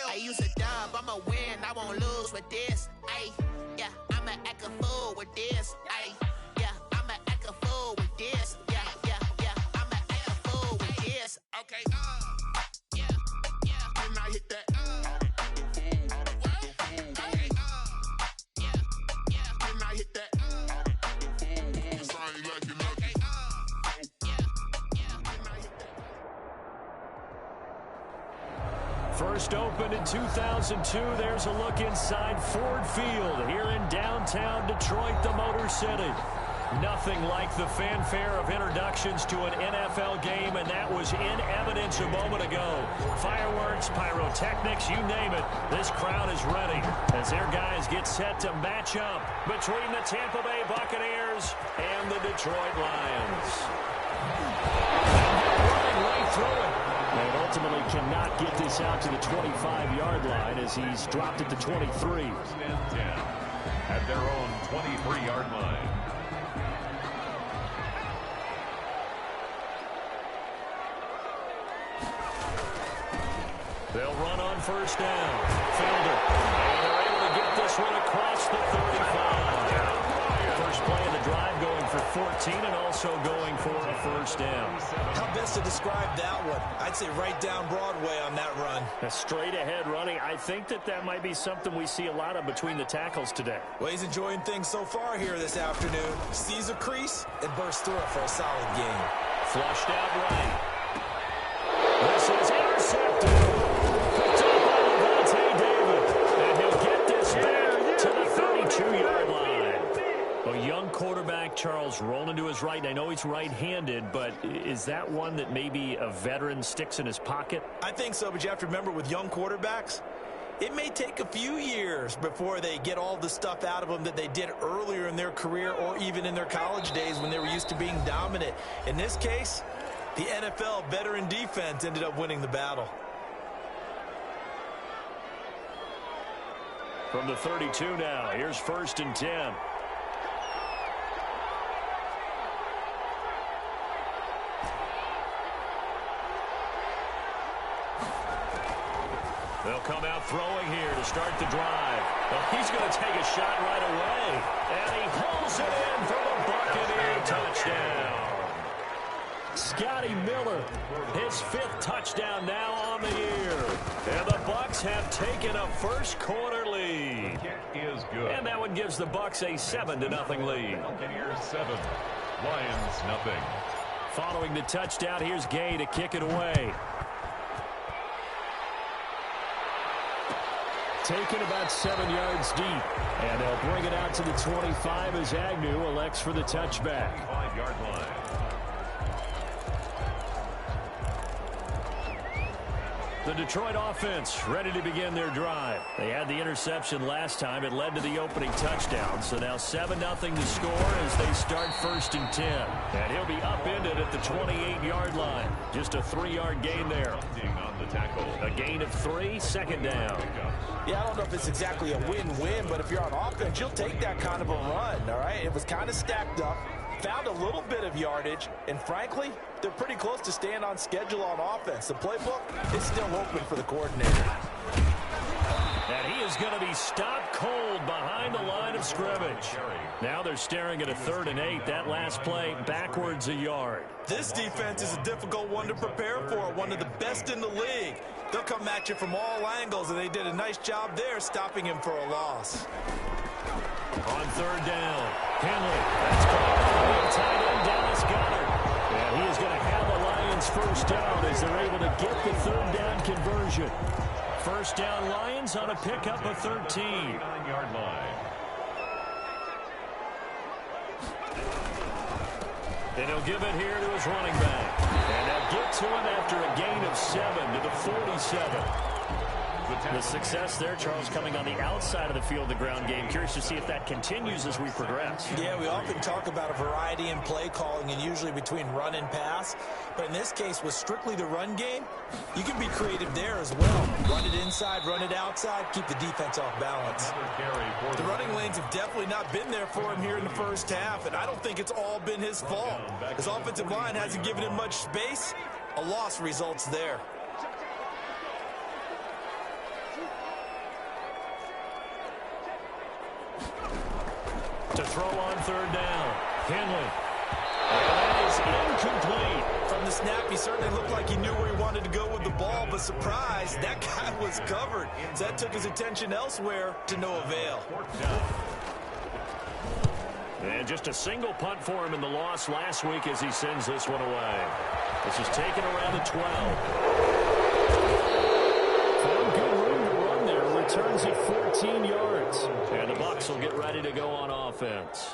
I use a dub, I'ma win, I won't lose with this. Ay, yeah, I'ma act a fool with this. Ay, yeah, I'ma act a fool with this. Yeah, I'ma act a fool with this. Okay, yeah, and I hit that. First opened in 2002, there's a look inside Ford Field here in downtown Detroit, the Motor City. Nothing like the fanfare of introductions to an NFL game, and that was in evidence a moment ago. Fireworks, pyrotechnics, you name it. This crowd is ready as their guys get set to match up between the Tampa Bay Buccaneers and the Detroit Lions. Running right through it. And ultimately cannot get this out to the 25-yard line as he's dropped it to 23. First and 10 at their own 23-yard line. They'll run on first down. Fielder. And they're able to get this one across the 35. First play of the drive going for 14 and also going for a first down. How best to describe that one? I'd say right down Broadway on that run. A straight ahead running. I think that might be something we see a lot of between the tackles today. Well, he's enjoying things so far here this afternoon. Sees a crease and bursts through it for a solid gain. Flushed out right. This is intercepted. And he'll get this back to the 32-yard line. A young quarterback, Charles, rolling to his right. And I know he's right-handed, but is that one that maybe a veteran sticks in his pocket? I think so, but you have to remember with young quarterbacks, it may take a few years before they get all the stuff out of them that they did earlier in their career or even in their college days when they were used to being dominant. In this case, the NFL veteran defense ended up winning the battle. From the 32 now, here's first and 10. They'll come out throwing here to start the drive. Well, he's going to take a shot right away. And he pulls it in for the Buccaneer touchdown. Scotty Miller, his 5th touchdown now on the year. And the Bucs have taken a first quarter lead. Kick is good. And that one gives the Bucs a 7-0 lead. Buccaneers 7, Lions nothing. Following the touchdown, here's Gay to kick it away. Taken about 7 yards deep. And they'll bring it out to the 25 as Agnew elects for the touchback. 5-yard line. The Detroit offense ready to begin their drive. They had the interception last time. It led to the opening touchdown. So now 7-0 to score as they start first and 10. And he'll be upended at the 28-yard line. Just a 3-yard gain there. On the tackle. A gain of 3, second down. Yeah, I don't know if it's exactly a win-win, but if you're on offense, you'll take that kind of a run, all right? It was kind of stacked up. Found a little bit of yardage, and frankly, they're pretty close to staying on schedule on offense. The playbook is still open for the coordinator. And he is going to be stopped cold behind the line of scrimmage. Now they're staring at a 3rd and 8. That last play backwards a yard. This defense is a difficult one to prepare for, one of the best in the league. They'll come at you from all angles, and they did a nice job there stopping him for a loss. On 3rd down, Henley. That's caught. Tight end Dallas Goedert. And he is going to have the Lions first down as they're able to get the 3rd down conversion. First down Lions on a pickup of 13. 9-yard line. And he'll give it here to his running back. And they'll get to him after a gain of 7 to the 47. The success there, Charles, coming on the outside of the field, the ground game. Curious to see if that continues as we progress. Yeah, we often talk about a variety in play calling and usually between run and pass. But in this case, with strictly the run game, you can be creative there as well. Run it inside, run it outside, keep the defense off balance. The running lanes have definitely not been there for him here in the first half, and I don't think it's all been his fault. His offensive line hasn't given him much space. A loss results there. To throw on third down. Henley. And that is incomplete. From the snap, he certainly looked like he knew where he wanted to go with the ball, but surprise, that guy was covered. So that took his attention elsewhere to no avail. And just a single punt for him in the loss last week as he sends this one away. This is taken around the 12. Found good room to run there. Returns at 14 yards. And the Bucs will get ready to go on offense.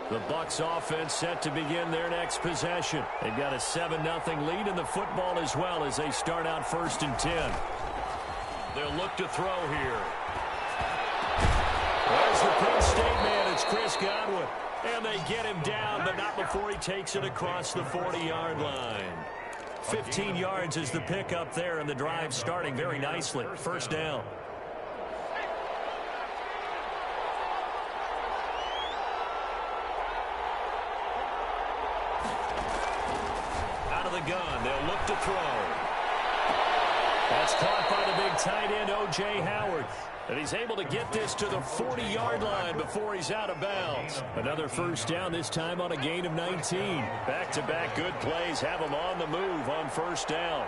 The Bucs offense set to begin their next possession. They've got a 7-0 lead in the football as well as they start out 1st and 10. They'll look to throw here. There's the Penn State man. It's Chris Godwin. And they get him down, but not before he takes it across the 40-yard line. 15 yards is the pickup there, and the drive starting very nicely. 1st down. Out of the gun, they'll look to throw. That's caught by the big tight end, O.J. Howard. And he's able to get this to the 40-yard line before he's out of bounds. Another 1st down, this time on a gain of 19. Back-to-back good plays have him on the move on 1st down.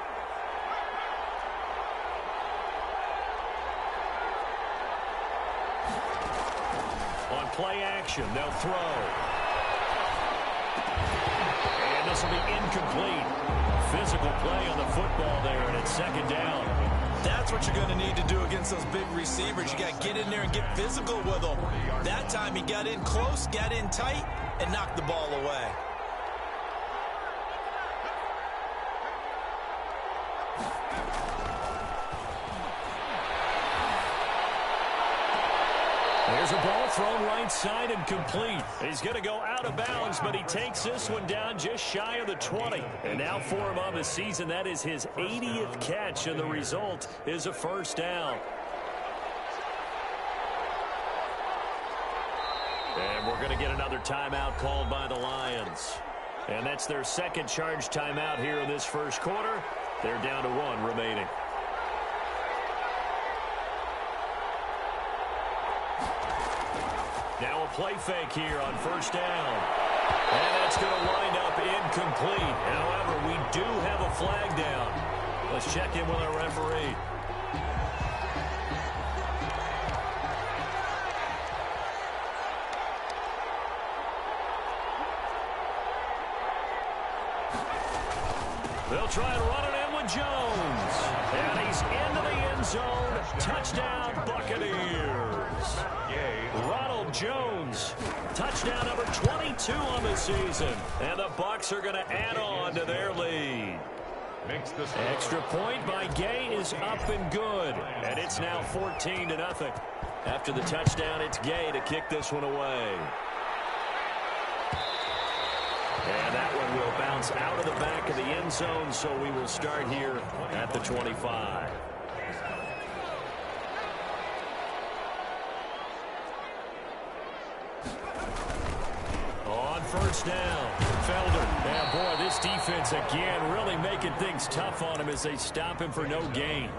On play action, they'll throw. And this will be incomplete. Physical play on the football there, and it's 2nd down. That's what you're going to need to do against those big receivers. You got to get in there and get physical with them. That time he got in close, got in tight, and knocked the ball away. There's a ball thrown right side and complete. He's going to go out of bounds, but he takes this one down just shy of the 20. And now for him on the season, that is his 80th catch, and the result is a 1st down. And we're going to get another timeout called by the Lions. And that's their 2nd charge timeout here in this 1st quarter. They're down to 1 remaining. Now a play fake here on 1st down. And that's going to wind up incomplete. However, we do have a flag down. Let's check in with our referee. They'll try and run it in with Jones. And he's into the end zone. Touchdown, Buccaneers. Ronald Jones, touchdown number 22 on the season. And the Bucs are going to add on to their lead. Extra point by Gay is up and good. And it's now 14-0. After the touchdown, it's Gay to kick this one away. And that one will bounce out of the back of the end zone, so we will start here at the 25. On 1st down, Felder. And boy, this defense again really making things tough on him as they stop him for no gain.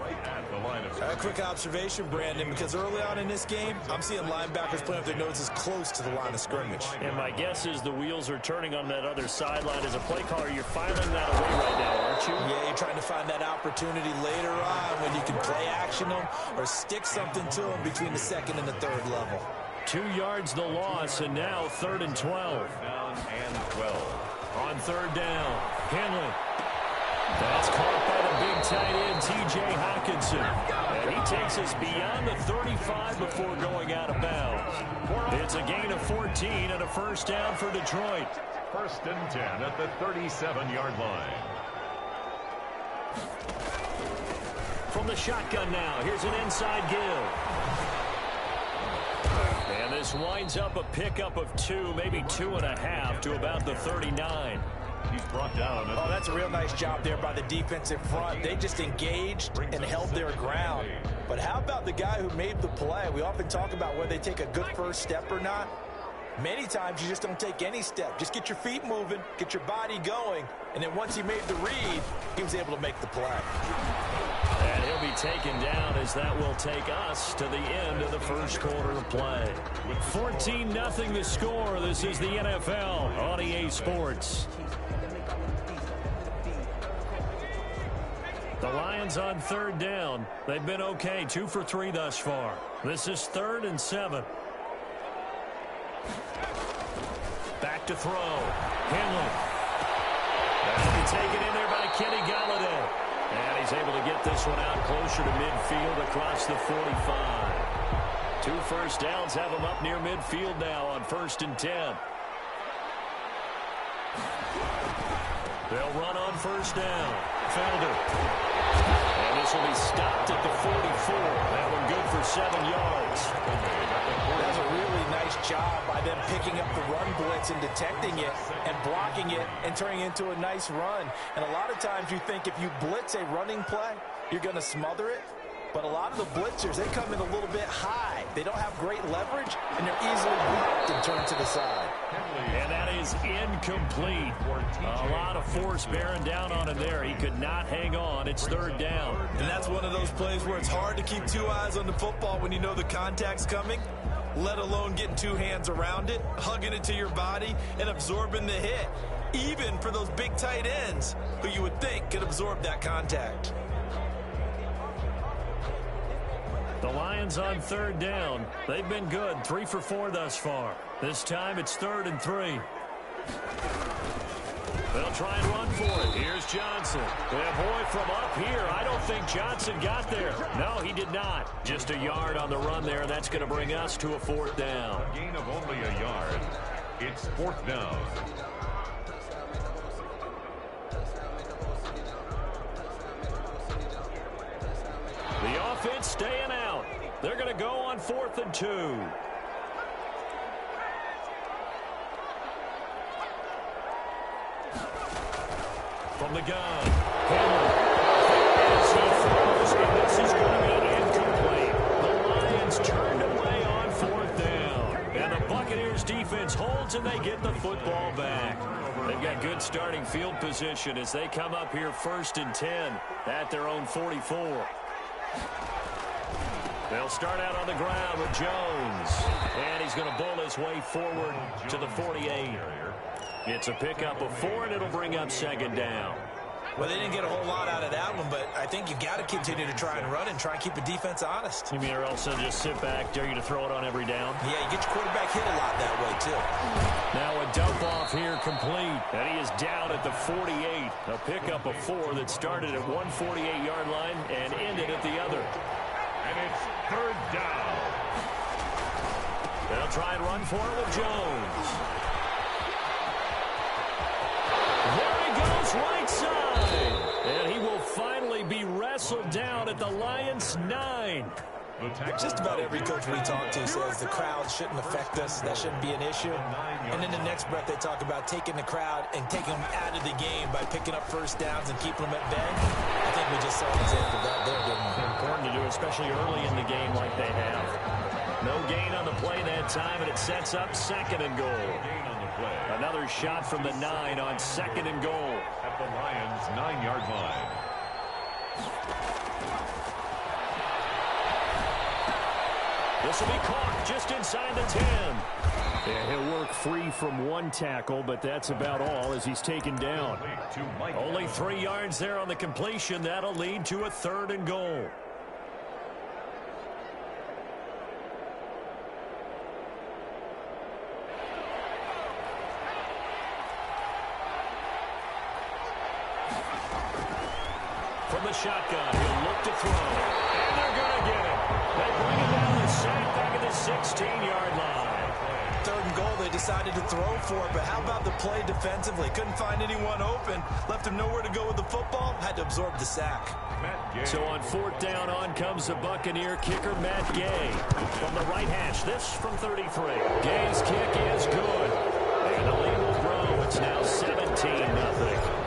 A quick observation, Brandon, because early on in this game, I'm seeing linebackers playing with their noses close to the line of scrimmage. And my guess is the wheels are turning on that other sideline. As a play caller, you're filing that away right now, aren't you? Yeah, you're trying to find that opportunity later on when you can play action them or stick something to them between the 2nd and the 3rd level. 2 yards the loss, and now 3rd and 12. On 3rd down, Henley. That's caught by the big tight end, T.J. Hockenson. And he takes us beyond the 35 before going out of bounds. It's a gain of 14 and a 1st down for Detroit. 1st and 10 at the 37-yard line. From the shotgun now, here's an inside give. And this winds up a pickup of 2, maybe 2.5 to about the 39. He's brought down. Oh, that's a real nice job there by the defensive front. They just engaged and held their ground. But how about the guy who made the play? We often talk about whether they take a good first step or not. Many times you just don't take any step. Just get your feet moving, get your body going, and then once he made the read, he was able to make the play. And he'll be taken down as that will take us to the end of the first quarter of play. 14-0 the score. This is the NFL on EA Sports. The Lions on third down. They've been okay, 2 for 3 thus far. This is 3rd and 7. Back to throw. Henley. That'll be taken in there by Kenny Galladay. And he's able to get this one out closer to midfield across the 45. 2 first downs have him up near midfield now on 1st and 10. They'll run on 1st down. Felder. And this will be stopped at the 44. That one good for 7 yards. That's a really nice job by them picking up the run blitz and detecting it and blocking it and turning it into a nice run. And a lot of times you think if you blitz a running play, you're going to smother it. But a lot of the blitzers, they come in a little bit high. They don't have great leverage, and they're easily blocked and turned to the side. And that is incomplete. A lot of force bearing down on him there. He could not hang on. It's 3rd down. And that's one of those plays where it's hard to keep 2 eyes on the football when you know the contact's coming, let alone getting 2 hands around it, hugging it to your body, and absorbing the hit, even for those big tight ends who you would think could absorb that contact. The Lions on 3rd down. They've been good, 3 for 4 thus far. This time it's 3rd and 3. They'll try and run for it. Here's Johnson. And boy, from up here, I don't think Johnson got there. No, he did not. Just a yard on the run there. That's going to bring us to a 4th down. A gain of only a yard. It's 4th down. The offense staying out. They're going to go on 4th and 2. From the gun. Henley. As he throws, and this is going to be incomplete. The Lions turned away on 4th down. And the Buccaneers defense holds, and they get the football back. They've got good starting field position as they come up here 1st and 10 at their own 44. They'll start out on the ground with Jones. And he's going to bowl his way forward to the 48. It's a pickup of 4, and it'll bring up 2nd down. Well, they didn't get a whole lot out of that one, but I think you've got to continue to try and run and try and keep the defense honest. You mean or else they'll just sit back, dare you to throw it on every down? Yeah, you get your quarterback hit a lot that way, too. Now a dump off here complete, and he is down at the 48. A pickup of 4 that started at 148-yard line and ended at the other. And it's 3rd down. They'll try and run for it with Jones. There he goes, right side. And he will finally be wrestled down at the Lions' 9. Just about every coach we talk to says the crowd shouldn't affect us. That shouldn't be an issue. And in the next breath, they talk about taking the crowd and taking them out of the game by picking up 1st downs and keeping them at bay. I think we just saw an example of that there, didn't we? Important to do, especially early in the game like they have. No gain on the play that time, and it sets up 2nd and goal. Another shot from the 9 on 2nd and goal. At the Lions' 9-yard line. This will be caught just inside the 10. And he'll work free from 1 tackle, but that's about all as he's taken down. Only 3 yards there on the completion. That'll lead to a 3rd and goal. From the shotgun, he'll look to throw. And they're going to get it. They bring it down the sack back at the 16-yard line. 3rd and goal, they decided to throw for it, but how about the play defensively? Couldn't find anyone open, left him nowhere to go with the football, had to absorb the sack. So on 4th down, on comes the Buccaneer kicker, Matt Gay. From the right hash, this from 33. Gay's kick is good. And the lead will grow. It's now 17-0.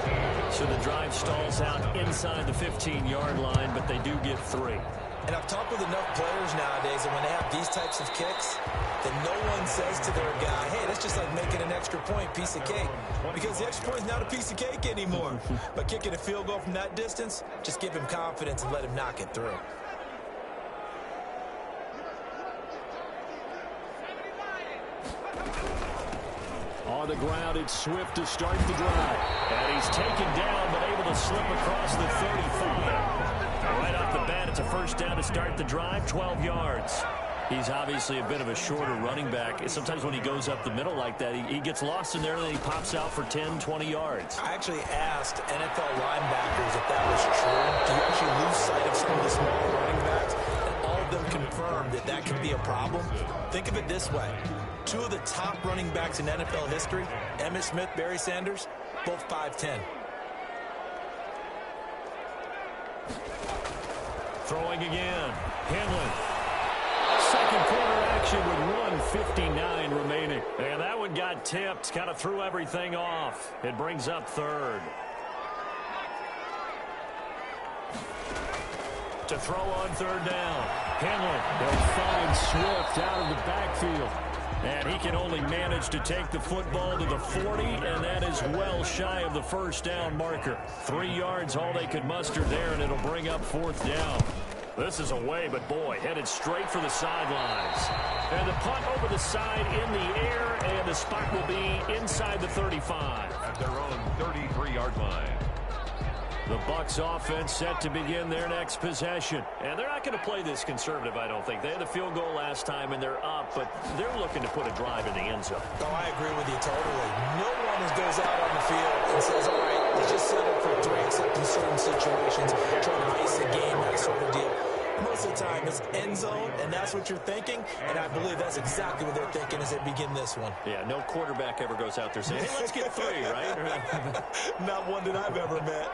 So the drive stalls out inside the 15-yard line, but they do get 3. And I've talked with enough players nowadays that when they have these types of kicks, that no one says to their guy, hey, that's just like making an extra point, piece of cake. Because the extra point is not a piece of cake anymore. But kicking a field goal from that distance, just give him confidence and let him knock it through. On the ground, it's Swift to start the drive. And he's taken down, but able to slip across the 35. Right off the bat, it's a first down to start the drive, 12 yards. He's obviously a bit of a shorter running back. Sometimes when he goes up the middle like that, he gets lost in there, and then he pops out for 10, 20 yards. I actually asked NFL linebackers if that was true. Do you actually lose sight of some of the smaller running backs? And all of them confirmed that that can be a problem. Think of it this way. Two of the top running backs in NFL history, Emmitt Smith, Barry Sanders, both 5'10". Throwing again. Henley. Second quarter action with 1:59 remaining. And that one got tipped. Kind of threw everything off. It brings up third. To throw on third down. Henley. They'll find Swift out of the backfield. And he can only manage to take the football to the 40, and that is well shy of the first down marker. 3 yards, all they could muster there, and it'll bring up fourth down. This is away, but boy, headed straight for the sidelines. And the punt over the side in the air, and the spot will be inside the 35. At their own 33-yard line. The Bucs offense set to begin their next possession. And they're not going to play this conservative, I don't think. They had the field goal last time, and they're up, but they're looking to put a drive in the end zone. Oh, I agree with you totally. No one goes out on the field and says, all right, let's just set up for 3, except in certain situations, try to ice a game, that sort of deal. Most of the time, it's end zone, and that's what you're thinking, and I believe that's exactly what they're thinking as they begin this one. Yeah, no quarterback ever goes out there saying, hey, let's get 3, right? Not one that I've ever met.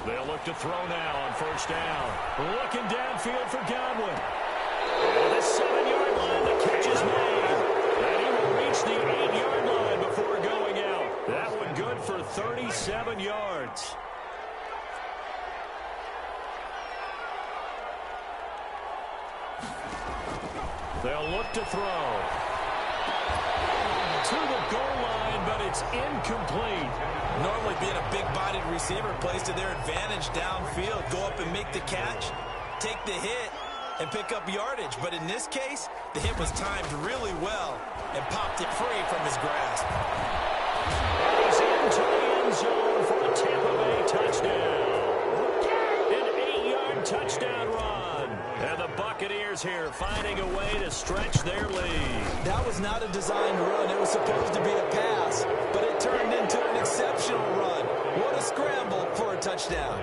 They'll look to throw now on first down. Looking downfield for Godwin. And the 7-yard line, the catch is made. And he will reach the 8-yard line before going out. That one good for 37 yards. They'll look to throw. To the goal line, but it's incomplete. Normally being a big-bodied receiver plays to their advantage downfield. Go up and make the catch, take the hit, and pick up yardage. But in this case, the hit was timed really well and popped it free from his grasp. He's into the end zone for a Tampa Bay touchdown. An 8-yard touchdown run. And the Buccaneers here finding a way to stretch their lead. That was not a designed run. It was supposed to be a pass, but it turned into an exceptional run. What a scramble for a touchdown.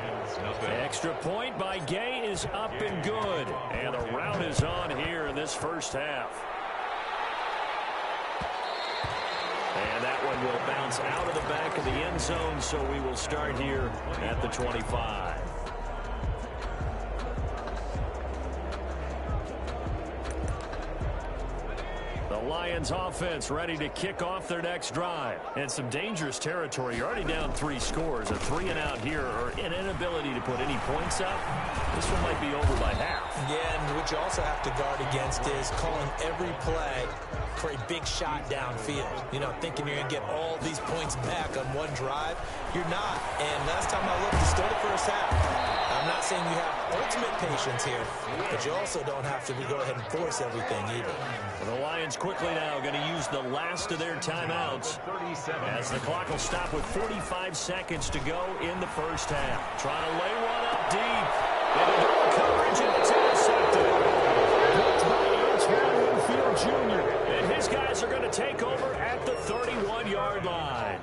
Extra point by Gay is up and good. And the route is on here in this first half. And that one will bounce out of the back of the end zone, so we will start here at the 25. The Lions offense ready to kick off their next drive. And some dangerous territory. You're already down 3 scores. A 3-and-out here, or an inability to put any points up. This one might be over by half. Yeah, and what you also have to guard against is calling every play for a big shot downfield. You know, thinking you're going to get all these points back on one drive. You're not. And last time I looked, it's still the first half. I'm not saying you have ultimate patience here, but you also don't have to go ahead and force everything either. The Lions quickly now going to use the last of their timeouts as the clock will stop with 45 seconds to go in the first half. Trying to lay one up deep. Into double coverage, and it's intercepted. Blocked by Antoine Winfield Jr. And his guys are going to take over at the 31-yard line.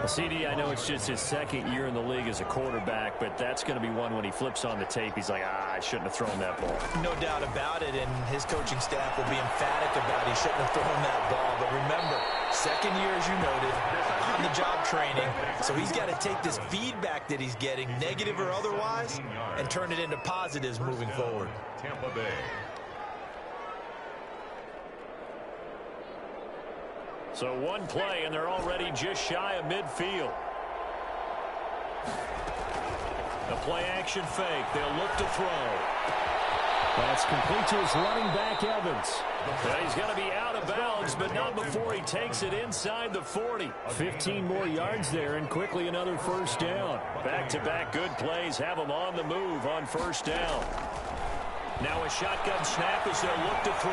CD, I know it's just his second year in the league as a quarterback, but that's going to be one when he flips on the tape, he's like, I shouldn't have thrown that ball. No doubt about it, and his coaching staff will be emphatic about he shouldn't have thrown that ball. But remember, second year, as you noted, on-the-job training, so he's got to take this feedback that he's getting, negative or otherwise, and turn it into positives moving forward. Tampa Bay. So one play, and they're already just shy of midfield. The play-action fake. They'll look to throw. That's complete to his running back, Evans. And he's going to be out of bounds, but not before he takes it inside the 40. 15 more yards there, and quickly another first down. Back-to-back good plays have him on the move on first down. Now a shotgun snap as they'll look to throw.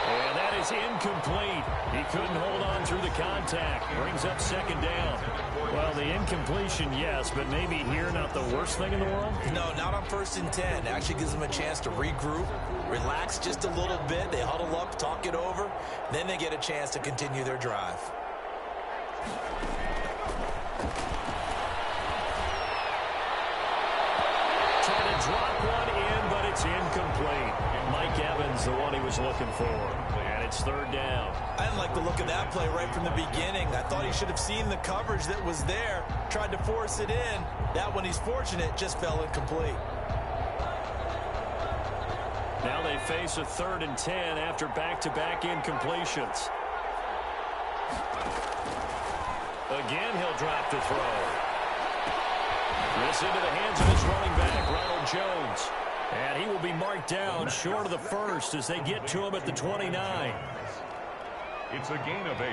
And that is incomplete. He couldn't hold on through the contact. Brings up second down. Well, the incompletion, yes, but maybe here not the worst thing in the world? No, not on 1st and 10. It actually gives them a chance to regroup, relax just a little bit. They huddle up, talk it over. Then they get a chance to continue their drive. Trying to drop one in, but it's incomplete. Mike Evans, the one he was looking for. And it's third down. I didn't like the look of that play right from the beginning. I thought he should have seen the coverage that was there, tried to force it in. That one, he's fortunate, just fell incomplete. Now they face a 3rd and 10 after back-to-back incompletions. Again, he'll drop the throw. This into the hands of his running back, Ronald Jones. And he will be marked down short of the first as they get to him at the 29. It's a gain of 8,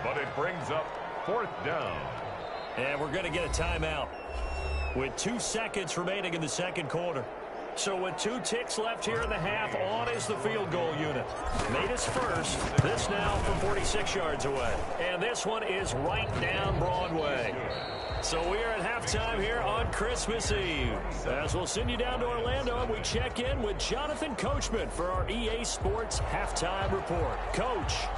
but it brings up 4th down. And we're going to get a timeout with 2 seconds remaining in the second quarter. So with 2 ticks left here in the half, on is the field goal unit. Made his first. This now from 46 yards away. And this one is right down Broadway. So we are at halftime here on Christmas Eve. As we'll send you down to Orlando, and we check in with Jonathan Coachman for our EA Sports Halftime Report. Coach.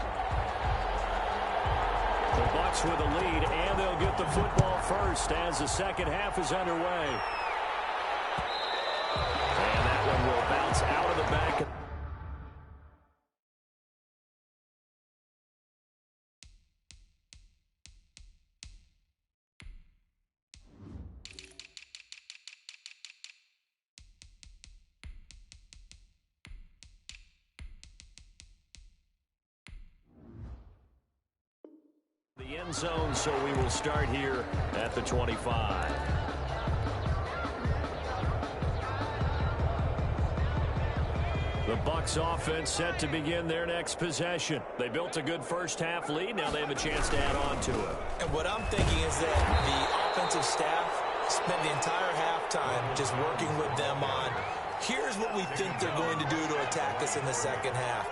The Bucs with a lead, and they'll get the football first as the second half is underway. And that one will bounce out of the back. The end zone, so we will start here at the 25. The Bucs offense set to begin their next possession. They built a good first-half lead. Now they have a chance to add on to it. And what I'm thinking is that the offensive staff spent the entire halftime just working with them on, here's what we think they're going to do to attack us in the second half.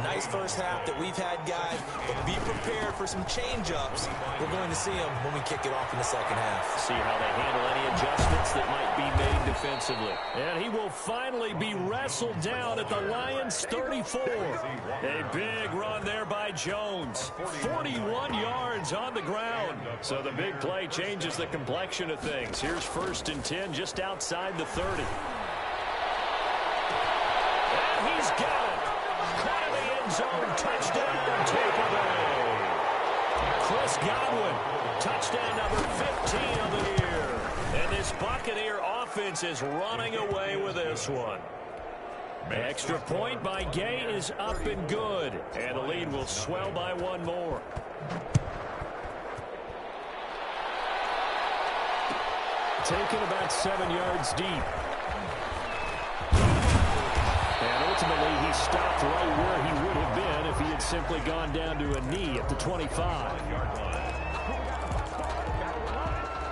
Nice first half that we've had, guys, but be prepared for some change-ups. We're going to see them when we kick it off in the second half. See how they handle any adjustments that might be made defensively. And he will finally be wrestled down at the Lions' 34. A big run there by Jones. 41 yards on the ground. So the big play changes the complexion of things. Here's 1st and 10 just outside the 30. And he's got it. Caught in the end zone. Touchdown, Tampa Bay. Chris Godwin. Touchdown number 15 of the year. And this Buccaneer offense is running away with this one. Extra point by Gay is up and good. And the lead will swell by 1 more. Taken about 7 yards deep. And ultimately, he stopped right where he would have been if he had simply gone down to a knee at the 25.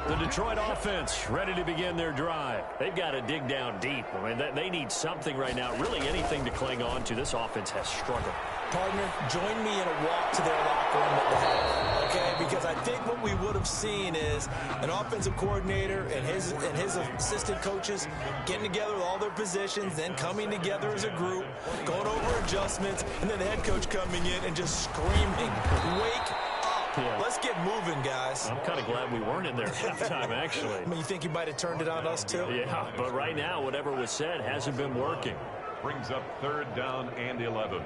The Detroit offense ready to begin their drive. They've got to dig down deep. I mean, they need something right now, really anything to cling on to. This offense has struggled. Partner, join me in a walk to their locker room at the half, okay? Because I think what we would have seen is an offensive coordinator and his assistant coaches getting together with all their positions, then coming together as a group, going over adjustments, and then the head coach coming in and just screaming, wake up. Yeah. Let's get moving, guys. I'm kind of glad we weren't in there at halftime, actually. I mean, you think you might have turned it on us, too? Yeah, but right now, whatever was said hasn't been working. Brings up 3rd down and 11.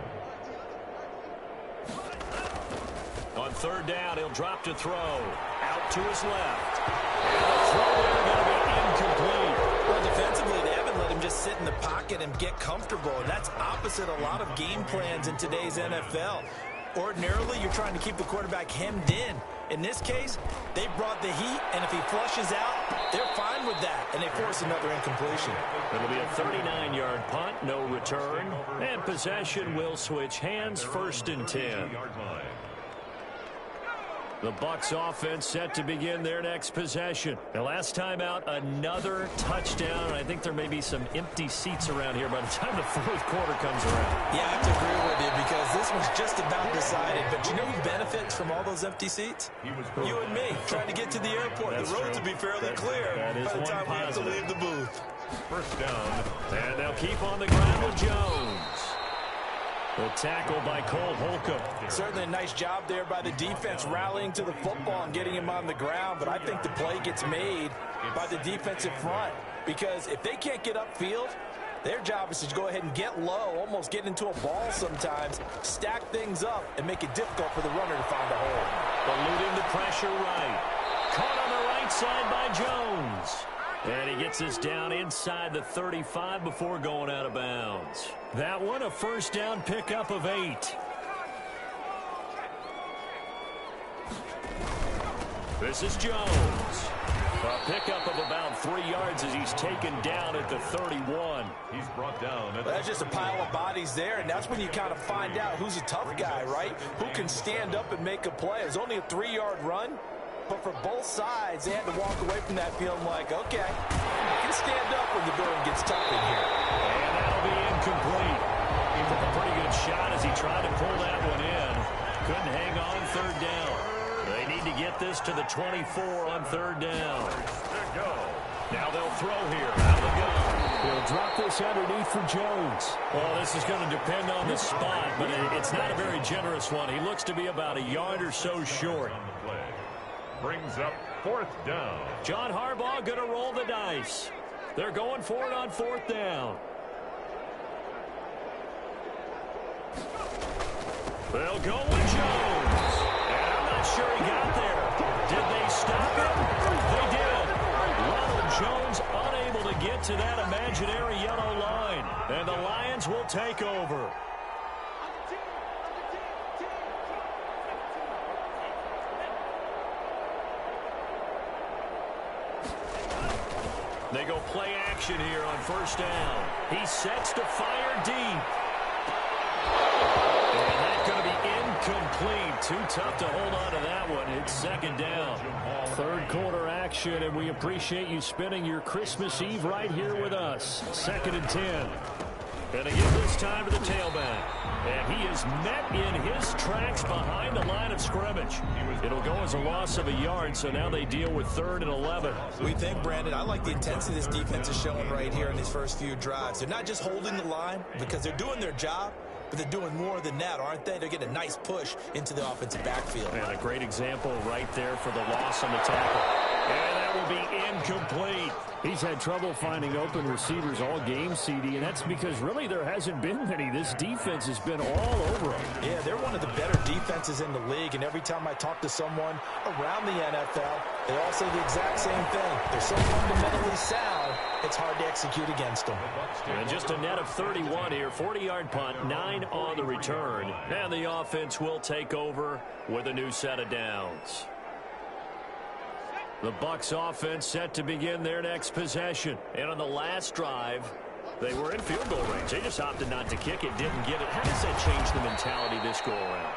On 3rd down, he'll drop to throw. Out to his left. And the throw there going to be incomplete. Well, defensively, they haven't let him just sit in the pocket and get comfortable. And that's opposite a lot of game plans in today's NFL. Ordinarily, you're trying to keep the quarterback hemmed in. In this case, They brought the heat, and if he flushes out, they're fine with that, and they force another incompletion. It'll be a 39-yard punt, no return, and possession will switch hands, 1st and 10. The Bucs offense set to begin their next possession. The last time out, another touchdown. I think there may be some empty seats around here by the time the 4th quarter comes around. Yeah, I have to agree with you because this one's just about decided. But you know who benefits from all those empty seats? You and me, trying to get to the airport. That's the roads true. will be fairly clear that is by the one time we have to positive. leave the booth. 1st down. And they'll keep on the ground with Jones. The tackle by Cole Holcomb. Certainly a nice job there by the defense rallying to the football and getting him on the ground. But I think the play gets made by the defensive front because if they can't get upfield, their job is to go ahead and get low, almost get into a ball sometimes, stack things up, and make it difficult for the runner to find a hole. Eluding the pressure right. Caught on the right side by Jones. And he gets us down inside the 35 before going out of bounds. That one, a 1st down pickup of 8. This is Jones. A pickup of about 3 yards as he's taken down at the 31. He's brought down. That's just a pile of bodies there, and that's when you kind of find out who's a tough guy, right? Who can stand up and make a play. It was only a 3-yard run. But for both sides, they had to walk away from that feeling like, okay, I can stand up when the going gets tough in here. And that'll be incomplete. He took a pretty good shot as he tried to pull that one in. Couldn't hang on 3rd down. They need to get this to the 24 on 3rd down. Now they'll throw here. Out of the gun. He'll drop this underneath for Jones. Well, this is going to depend on the spot, but it's not a very generous one. He looks to be about a yard or so short. Brings up 4th down. John Harbaugh going to roll the dice. They're going for it on 4th down. They'll go with Jones. And I'm not sure he got there. Did they stop him? They did. Ronald Jones unable to get to that imaginary yellow line. And the Lions will take over. They go play action here on 1st down. He sets to fire deep. And that's going to be incomplete. Too tough to hold on to that one. It's 2nd down. 3rd quarter action, and we appreciate you spending your Christmas Eve right here with us. 2nd and 10. And they give this time to the tailback. And he is met in his tracks behind the line of scrimmage. It'll go as a loss of a yard, so now they deal with 3rd and 11. We think, Brandon, I like the intensity this defense is showing right here in these first few drives. They're not just holding the line because they're doing their job, but they're doing more than that, aren't they? They're getting a nice push into the offensive backfield. And a great example right there for the loss on the tackle. And that will be incomplete. He's had trouble finding open receivers all game, CD, and that's because really there hasn't been many. This defense has been all over him. Yeah, they're one of the better defenses in the league, and every time I talk to someone around the NFL, they all say the exact same thing. They're so fundamentally sound, it's hard to execute against them. And just a net of 31 here, 40-yard punt, 9 on the return. And the offense will take over with a new set of downs. The Bucs offense set to begin their next possession. And on the last drive, they were in field goal range. They just opted not to kick it, didn't get it. How does that change the mentality this go around?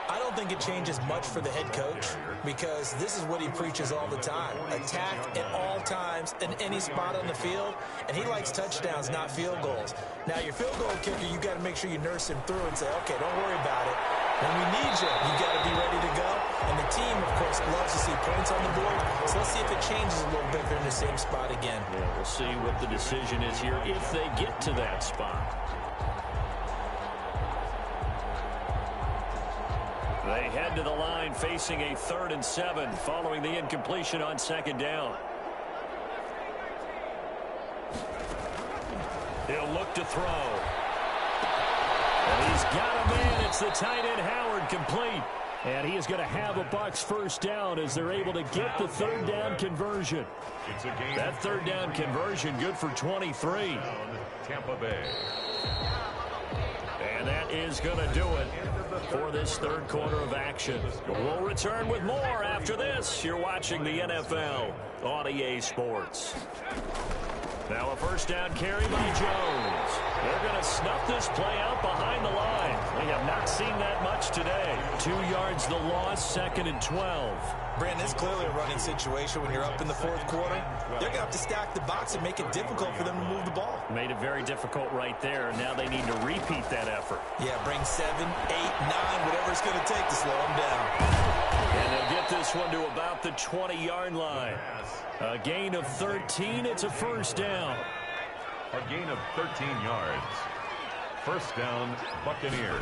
I don't think it changes much for the head coach because this is what he preaches all the time. Attack at all times in any spot on the field, and he likes touchdowns, not field goals. Now, your field goal kicker, you got to make sure you nurse him through and say, okay, don't worry about it. When we need you, you got to be ready to go. And the team, of course, loves to see points on the board. So let's see if it changes a little bit. They're in the same spot again. Yeah, we'll see what the decision is here if they get to that spot. They head to the line facing a 3rd and 7 following the incompletion on 2nd down. He'll look to throw. And he's got a man. It's the tight end Howard, complete. And he is going to have a Bucs 1st down as they're able to get the 3rd down conversion. That 3rd down conversion good for 23. Tampa Bay. And that is going to do it for this third quarter of action. We'll return with more after this. You're watching the NFL on EA Sports. Now a first down carry by Jones. They're going to snuff this play out behind the line. We have not seen that much today. 2 yards the loss, 2nd and 12. Brandon, it's clearly a running situation when you're up in the fourth quarter. They're going to have to stack the box and make it difficult for them to move the ball. Made it very difficult right there. Now they need to repeat that effort. Yeah, bring 7, 8, 9, whatever it's going to take to slow them down. And they'll get this one to about the 20-yard line. A gain of 13. It's a first down. A gain of 13 yards. First down, Buccaneers.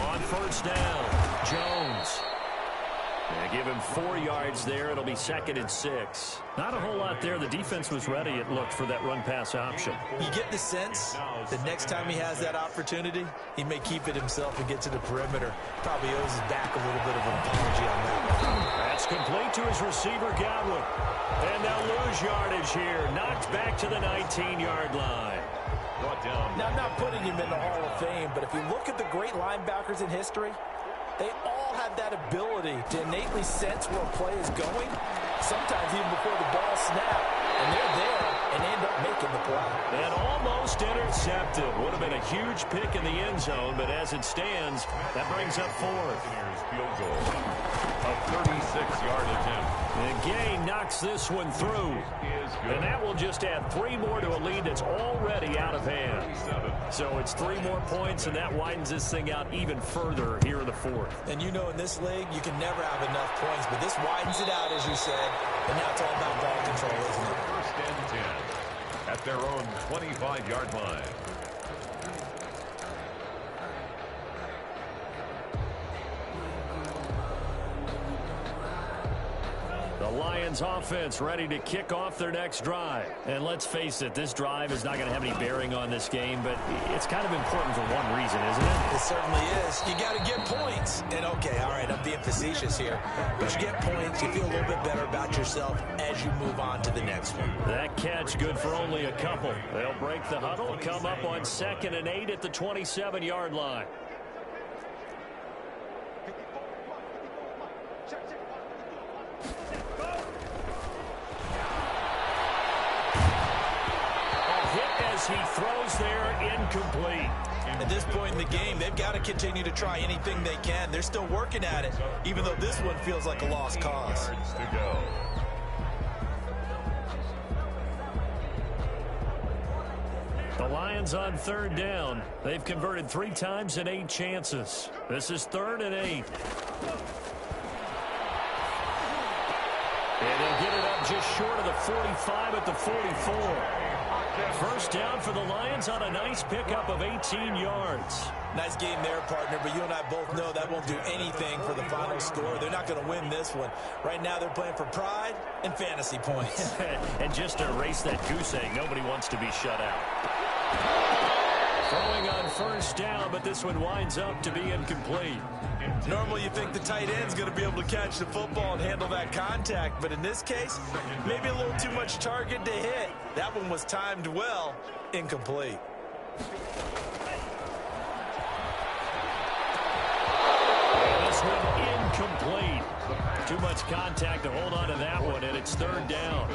On first down, Jones. They give him 4 yards there. It'll be 2nd and 6. Not a whole lot there. The defense was ready, it looked, for that run-pass option. You get the sense that next time he has that opportunity, he may keep it himself and get to the perimeter. Probably owes his back a little bit of an apology on that. That's complete to his receiver, Godwin. And they'll lose yardage here. Knocked back to the 19-yard line. Now, I'm not putting him in the Hall of Fame, but if you look at the great linebackers in history, they all have that ability to innately sense where a play is going, sometimes even before the ball snaps, and they're there and end up making the play. And almost intercepted. Would have been a huge pick in the end zone, but as it stands, that brings up 4th. Field goal. A 36-yard attempt. And Gay knocks this one through. And that will just add 3 more to a lead that's already out of hand. So it's 3 more points, and that widens this thing out even further here in the 4th. And you know in this league, you can never have enough points, but this widens it out, as you said, and now it's all about ball control, isn't it? First and 10 at their own 25-yard line. The Lions offense ready to kick off their next drive. And let's face it, this drive is not going to have any bearing on this game, but it's kind of important for one reason, isn't it? It certainly is. You got to get points. And okay, all right, I'm being facetious here. But you get points, you feel a little bit better about yourself as you move on to the next one. That catch good for only a couple. They'll break the huddle, come up on 2nd and 8 at the 27-yard line. He throws there, incomplete. At this point in the game, they've got to continue to try anything they can. They're still working at it, even though this one feels like a lost cause. To go. The Lions on 3rd down. They've converted 3 times in 8 chances. This is 3rd and 8. And they'll get it up just short of the 45 at the 44. First down for the Lions on a nice pickup of 18 yards. Nice game there, partner, but you and I both know that won't do anything for the final score. They're not going to win this one. Right now they're playing for pride and fantasy points. And just to erase that goose egg, nobody wants to be shut out. Throwing on first down, but this one winds up to be incomplete. Normally you think the tight end's going to be able to catch the football and handle that contact, but in this case, maybe a little too much target to hit. That one was timed well, incomplete. This one incomplete. Too much contact to hold on to that one, and it's 3rd down.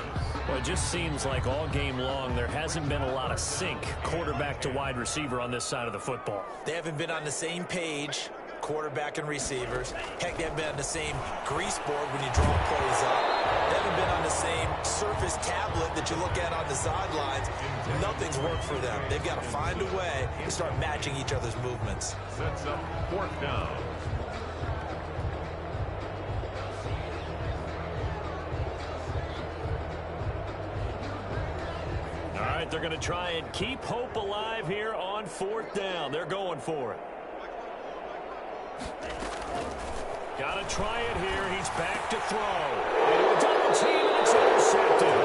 Well, it just seems like all game long there hasn't been a lot of sync quarterback to wide receiver on this side of the football. They haven't been on the same page, quarterback and receivers. Heck, they haven't been on the same grease board when you draw plays up. They haven't been on the same surface tablet that you look at on the sidelines. Nothing's worked for them. They've got to find a way to start matching each other's movements. Sets up 4th down. All right, they're going to try and keep hope alive here on 4th down. They're going for it. Got to try it here. He's back to throw. Double team, and it's intercepted.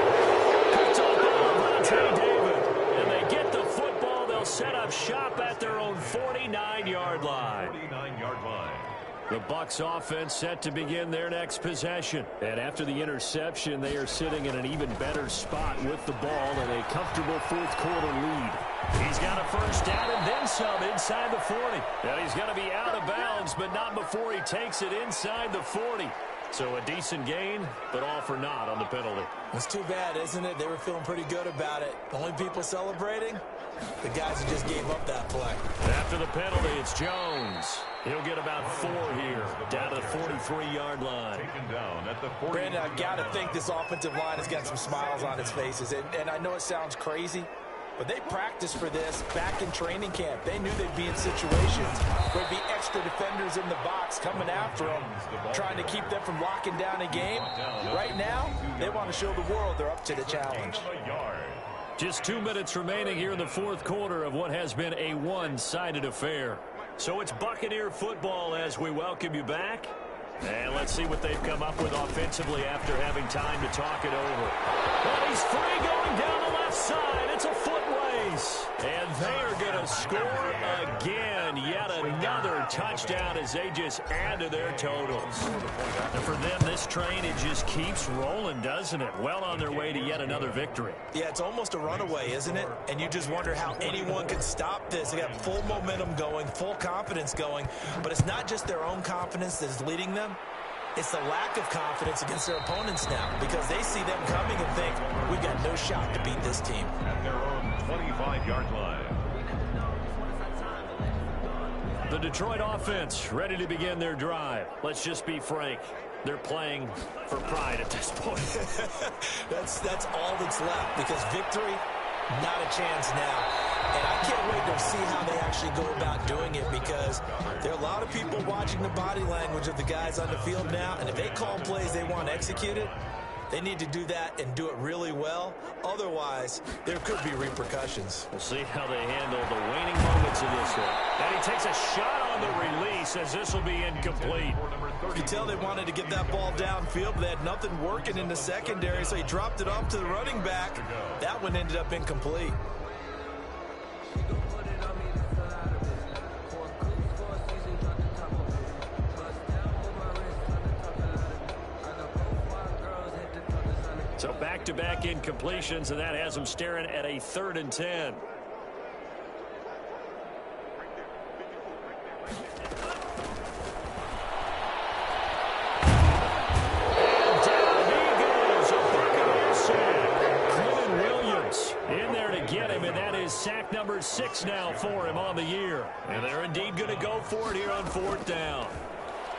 Picked up by Levante David. And they get the football. They'll set up shop at their own 49-yard line. 49-yard line. The Bucs offense set to begin their next possession. And after the interception, they are sitting in an even better spot with the ball and a comfortable fourth quarter lead. He's got a first down and then some inside the 40. And he's going to be out of bounds, but not before he takes it inside the 40. So a decent gain, but all for naught on the penalty. It's too bad, isn't it? They were feeling pretty good about it. The only people celebrating? The guys who just gave up that play. After the penalty, it's Jones. He'll get about 4 here, down to the 43-yard line. Brandon, I've got to think this offensive line has got some smiles on its faces. And I know it sounds crazy, but they practiced for this back in training camp. They knew they'd be in situations where there'd be extra defenders in the box coming after them, trying to keep them from locking down a game. Right now, they want to show the world they're up to the challenge. Just 2 minutes remaining here in the fourth quarter of what has been a one-sided affair. So it's Buccaneer football as we welcome you back. And let's see what they've come up with offensively after having time to talk it over. And he's free going down the left side. It's a foot race. And they are going to score again. Yet another touchdown as they just add to their totals. And for them, this train, it just keeps rolling, doesn't it? Well on their way to yet another victory. Yeah, it's almost a runaway, isn't it? And you just wonder how anyone can stop this. They got full momentum going, full confidence going. But it's not just their own confidence that's leading them. It's the lack of confidence against their opponents now because they see them coming and think, we've got no shot to beat this team. At their own 25-yard line. The Detroit offense ready to begin their drive. Let's just be frank. They're playing for pride at this point. That's all that's left because victory, not a chance now. And I can't wait to see how they actually go about doing it because there are a lot of people watching the body language of the guys on the field now. And if they call plays they want executed, they need to do that and do it really well. Otherwise, there could be repercussions. We'll see how they handle the waning moments of this one. And he takes a shot on the release as this will be incomplete. You can tell they wanted to get that ball downfield, but they had nothing working in the secondary, so he dropped it off to the running back. That one ended up incomplete. So back-to-back incompletions, and that has them staring at a 3rd and 10. And down he goes, a Buccaneer sack. Quinn Williams in there to get him, and that is sack number 6 now for him on the year. And they're indeed going to go for it here on 4th down.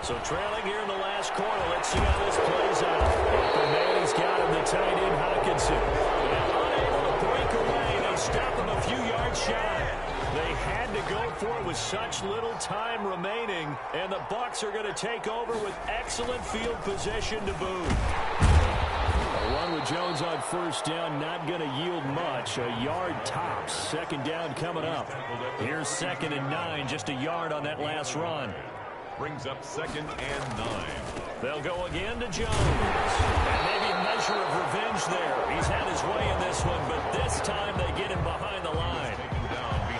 So trailing here in the last quarter, let's see how this plays out. Up and man, he's got him, the tight end, Hockenson. And unable to break away, they stop him a few yards shy. They had to go for it with such little time remaining, and the Bucs are going to take over with excellent field position to boot. A run with Jones on 1st down, not going to yield much. A yard tops. 2nd down coming up. Here's 2nd and 9, just a yard on that last run. Brings up 2nd and 9. They'll go again to Jones. And maybe a measure of revenge there. He's had his way in this one, but this time they get him behind the line.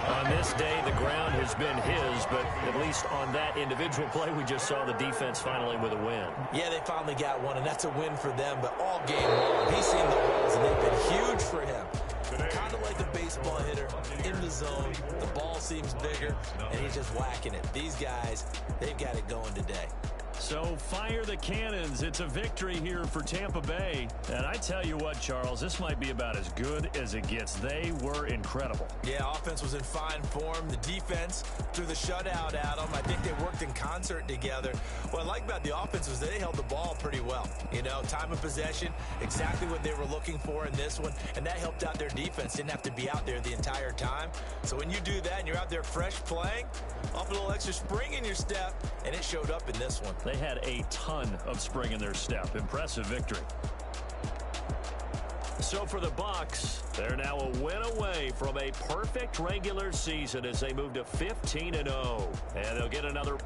On this day, the ground has been his, but at least on that individual play, we just saw the defense finally with a win. Yeah, they finally got one, and that's a win for them, but all game long, he's seen the holes, and they've been huge for him. Kind of like a baseball hitter in the zone. The ball seems bigger, and he's just whacking it. These guys, they've got it going today. So fire the cannons. It's a victory here for Tampa Bay. And I tell you what, Charles, this might be about as good as it gets. They were incredible. Yeah, offense was in fine form. The defense threw the shutout at them. I think they worked in concert together. What I like about the offense was they held the ball pretty well. You know, time of possession, exactly what they were looking for in this one. And that helped out their defense. Didn't have to be out there the entire time. So when you do that and you're out there fresh playing, off a little extra spring in your step, and it showed up in this one. They had a ton of spring in their step. Impressive victory. So for the Bucs, they're now a win away from a perfect regular season as they move to 15-0. And they'll get another